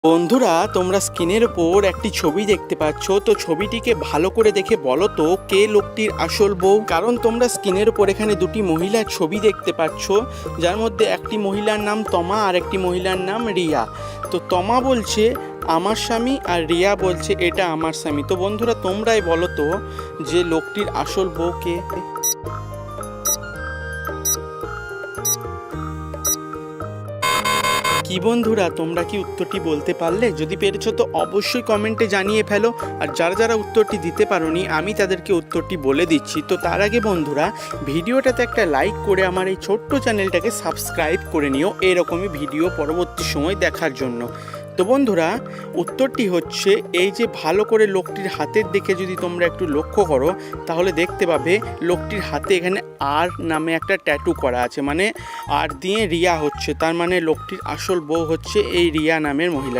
বন্ধুরা, তোমরা স্ক্রিনের ওপর একটি ছবি দেখতে পাচ্ছ। তো ছবিটিকে ভালো করে দেখে বলো তো কে লোকটির আসল বউ। কারণ তোমরা স্ক্রিনের ওপর এখানে দুটি মহিলার ছবি দেখতে পাচ্ছ, যার মধ্যে একটি মহিলার নাম তমা আর একটি মহিলার নাম রিয়া। তো তমা বলছে আমার স্বামী আর রিয়া বলছে এটা আমার স্বামী। তো বন্ধুরা, তোমরাই বলো তো যে লোকটির আসল বউ কে। কি বন্ধুরা, তোমরা কি উত্তরটি বলতে পারলে? যদি পেরেছো তো অবশ্যই কমেন্টে জানিয়ে ফেলো। আর যারা যারা উত্তরটি দিতে পারোনি, আমি তাদেরকে উত্তরটি বলে দিচ্ছি। তো তার আগে বন্ধুরা, ভিডিওটাতে একটা লাইক করে আমার এই ছোট্ট চ্যানেলটাকে সাবস্ক্রাইব করে নিও এরকমই ভিডিও পরবর্তী সময় দেখার জন্য। তো বন্ধুরা, উত্তরটি হচ্ছে এই যে ভালো করে লোকটির হাতের দিকে যদি তোমরা একটু লক্ষ্য করো, তাহলে দেখতে পাবে লোকটির হাতে এখানে আর নামে একটা ট্যাটু করা আছে, মানে আর দিয়ে রিয়া হচ্ছে, তার মানে লোকটির আসল বউ হচ্ছে এই রিয়া নামের মহিলা।